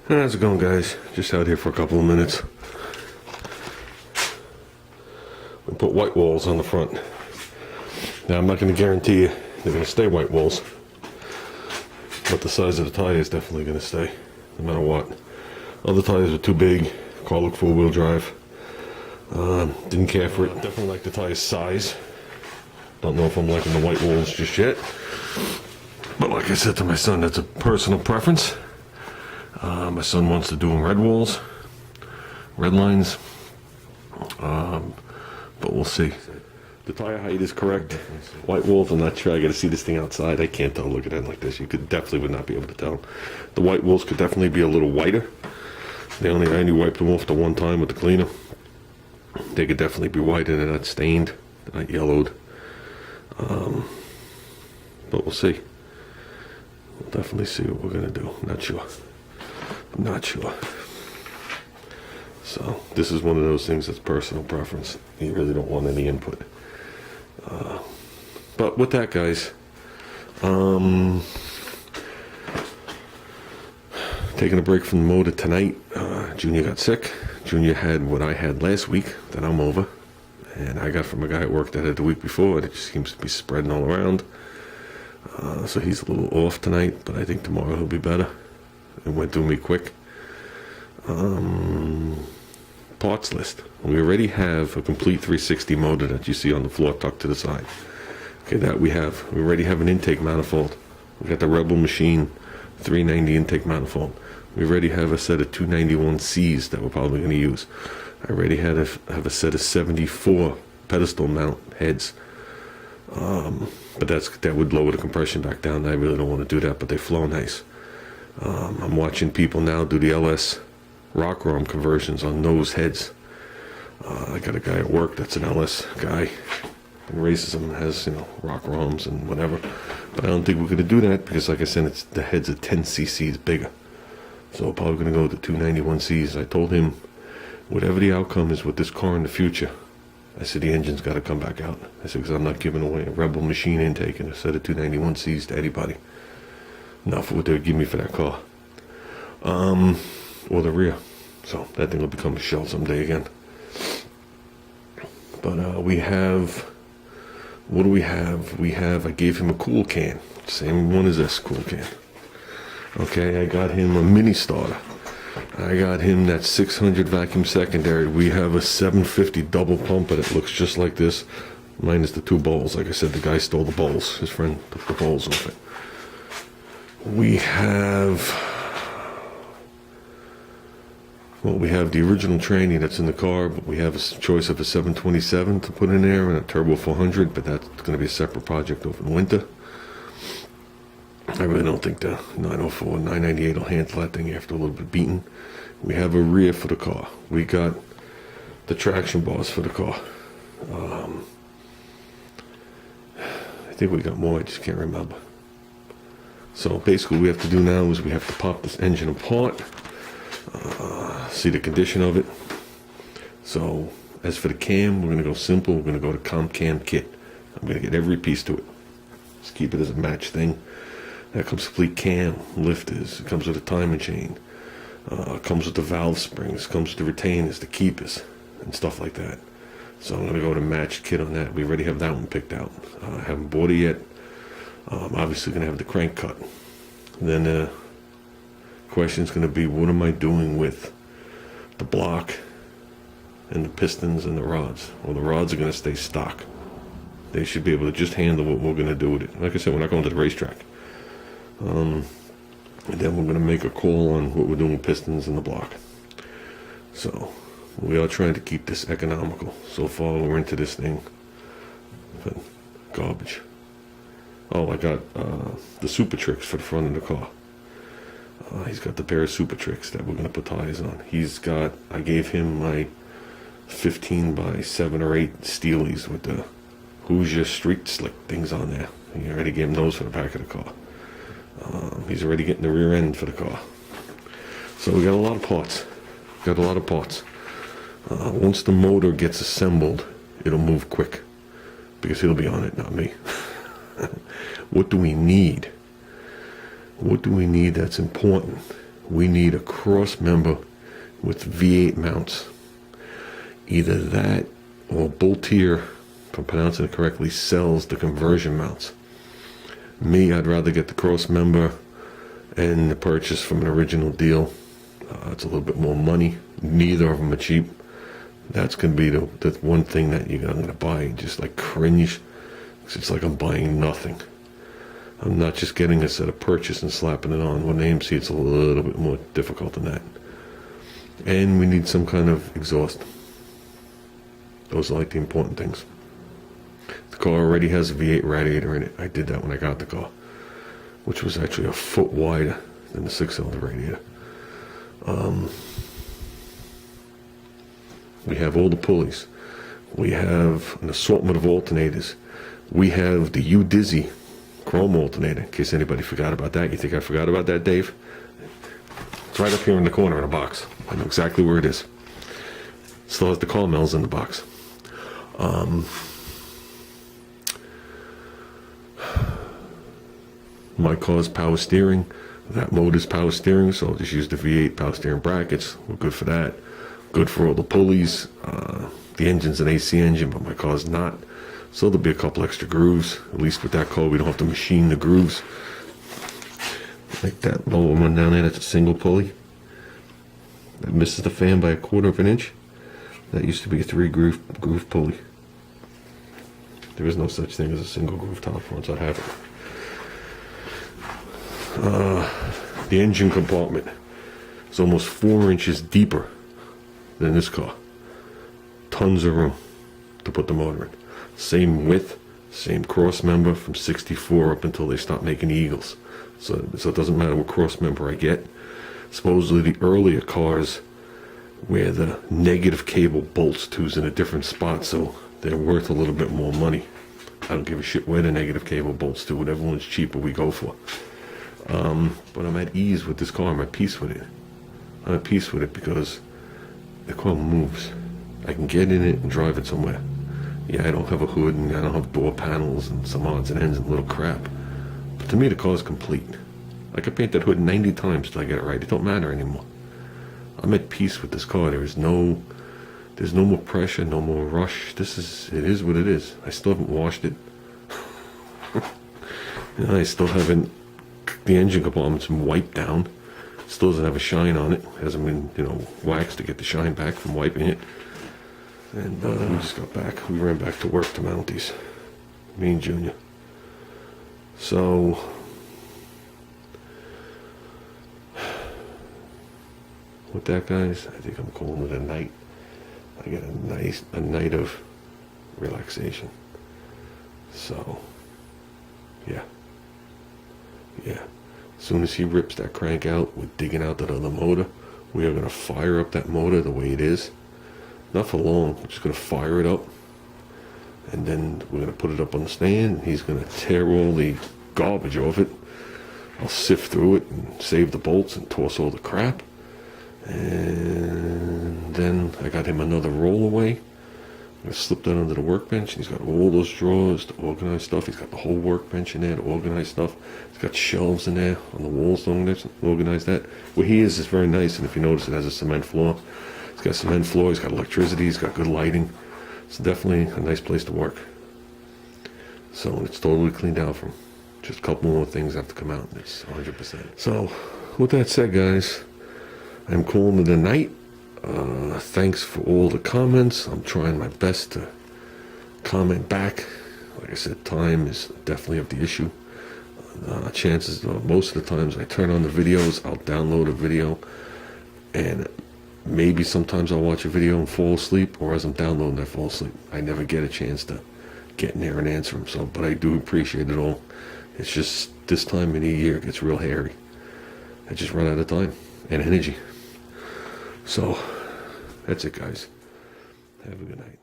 How's it going, guys? Just out here for a couple of minutes. We put white walls on the front. Now, I'm not going to guarantee you they're going to stay white walls, but the size of the tire is definitely going to stay, no matter what. Other tires are too big. Car looked four-wheel drive. Didn't care for it. Definitely like the tire's size. Don't know if I'm liking the white walls just yet. But like I said to my son, that's a personal preference. My son wants to do them red walls, red lines, but we'll see. The tire height is correct. White walls, I'm not sure. I got to see this thing outside. I can't tell. Look at it like this. You could definitely would not be able to tell. The white walls could definitely be a little whiter. I only wiped them off the one time with the cleaner. They could definitely be whiter. They're not stained. They're not yellowed. But we'll see. We'll definitely see what we're gonna do. Not sure. Not sure. So this is one of those things that's personal preference. You really don't want any input. But with that, guys, taking a break from the motor tonight. Junior got sick. Junior had what I had last week that I'm over, and I got from a guy at work that had the week before. It just seems to be spreading all around. So he's a little off tonight, but I think tomorrow he'll be better. It went through me quick. Parts list. We already have a complete 360 motor that you see on the floor tucked to the side. Okay, that we have. We already have an intake manifold. We got the Rebel Machine 390 intake manifold. We already have a set of 291Cs that we're probably going to use. I already have a set of 74 pedestal mount heads. But that would lower the compression back down. I really don't want to do that, but they flow nice. I'm watching people now do the LS rock ROM conversions on those heads. I got a guy at work that's an LS guy and races them and has, rock ROMs and whatever. But I don't think we're going to do that because, like I said, the heads are 10 cc's bigger. So we're probably going to go with the 291Cs. I told him, whatever the outcome is with this car in the future, I said the engine's got to come back out. I said, because I'm not giving away a Rebel Machine intake and a set of 291Cs to anybody. Not for what they would give me for that car. Or the rear. So that thing will become a shell someday again. But we have, what do we have? I gave him a cool can. Same one as this cool can. Okay, I got him a mini starter. I got him that 600 vacuum secondary. We have a 750 double pumper that looks just like this, minus the two bowls. Like I said, the guy stole the bowls. His friend took the bowls off it. We have the original tranny that's in the car, but we have a choice of a 727 to put in there and a Turbo 400, but that's going to be a separate project over the winter. I really don't think the 904 and 998 will handle that thing after a little bit beaten. We have a rear for the car. We got the traction bars for the car. I think we got more, I just can't remember. So basically what we have to do now is we have to pop this engine apart, see the condition of it. So as for the cam, we're going to go simple. We're going to go to Comp Cam Kit. I'm going to get every piece to it. Just keep it as a match thing. That comes complete cam, lifters. It comes with a timing chain. It comes with the valve springs. It comes with the retainers, the keepers, and stuff like that. So I'm going to go to matched kit on that. We already have that one picked out. I haven't bought it yet. I'm obviously going to have the crank cut. Then the question is going to be, what am I doing with the block and the pistons and the rods? Well, the rods are going to stay stock. They should be able to just handle what we're going to do with it. Like I said, we're not going to the racetrack. And then we're going to make a call on what we're doing with pistons and the block. So we are trying to keep this economical. So far we're into this thing. But garbage. Oh, I got the Super Tricks for the front of the car. He's got the pair of Super Tricks that we're going to put tires on. I gave him my 15 by 7 or 8 Steelies with the Hoosier Street Slick things on there. He already gave him those for the back of the car. He's already getting the rear end for the car. So we got a lot of parts. Once the motor gets assembled, it'll move quick. Because he'll be on it, not me. What do we need? What do we need that's important? we need a cross member with V8 mounts. Either that or Boltier, if I'm pronouncing it correctly, sells the conversion mounts. Me, I'd rather get the cross member and the purchase from an original deal. It's a little bit more money. Neither of them are cheap. That's going to be the one thing that I'm going to buy. Just like cringe. It's like I'm buying nothing. I'm not just getting a set of purchase and slapping it on. With an AMC, it's a little bit more difficult than that. And we need some kind of exhaust. Those are like the important things. The car already has a V8 radiator in it. I did that when I got the car, which was actually a foot wider than the 6-cylinder radiator. We have all the pulleys. We have an assortment of alternators. We have the U-Dizzy chrome alternator, in case anybody forgot about that. You think I forgot about that, Dave? It's right up here in the corner in a box. I know exactly where it is. Still has the Carmels in the box. My car's power steering. That motor's power steering, so I'll just use the V8 power steering brackets. We're good for that. Good for all the pulleys. The engine's an AC engine, but my car's not. So there'll be a couple extra grooves. At least with that car, we don't have to machine the grooves. Like that lower one down there, that's a single pulley. That misses the fan by 1/4 of an inch. That used to be a 3-groove pulley. There is no such thing as a single groove top once I have it. The engine compartment is almost 4 inches deeper than this car. Tons of room to put the motor in. Same width, same cross member from 64 up until they stop making Eagles. So it doesn't matter what cross member I get. Supposedly the earlier cars where the negative cable bolts to's in a different spot, so they're worth a little bit more money. I don't give a shit where the negative cable bolts to. Whatever one's cheaper we go for. But I'm at ease with this car. I'm at peace with it. I'm at peace with it because the car moves. I can get in it and drive it somewhere. Yeah, I don't have a hood and I don't have door panels and some odds and ends and little crap. But to me, the car is complete. I could paint that hood 90 times till I get it right. It don't matter anymore. I'm at peace with this car. There's no more pressure, no more rush. It is what it is. I still haven't washed it. I still haven't, the engine compartment's been wiped down. Still doesn't have a shine on it. Hasn't been, waxed to get the shine back from wiping it. And we just got back. We ran back to work to Mounties. Me and Junior. So with that, guys, I think I'm calling it a night. I get a night of relaxation. So yeah. As soon as he rips that crank out, we're digging out that other motor. We are going to fire up that motor the way it is. Not for long. We're just going to fire it up. And then we're going to put it up on the stand. And he's going to tear all the garbage off it. I'll sift through it and save the bolts and toss all the crap. And then I got him another rollaway. I slipped that under the workbench. He's got all those drawers to organize stuff. He's got the whole workbench in there to organize stuff. He's got shelves in there on the walls to organize that. Where he is very nice, and if you notice, it has a cement floor. He's got cement floor. He's got electricity. He's got good lighting. It's definitely a nice place to work. So it's totally cleaned out from. Just a couple more things have to come out. It's 100%. So with that said, guys, I'm calling it a night. Thanks for all the comments. I'm trying my best to comment back. Like I said, time is definitely of the issue. Chances are, most of the times I turn on the videos, I'll download a video, and maybe sometimes I'll watch a video and fall asleep, or as I'm downloading, I fall asleep. I never get a chance to get in there and answer them. So, but I do appreciate it all. It's just this time of the year it gets real hairy. I just run out of time and energy. So that's it, guys. Have a good night.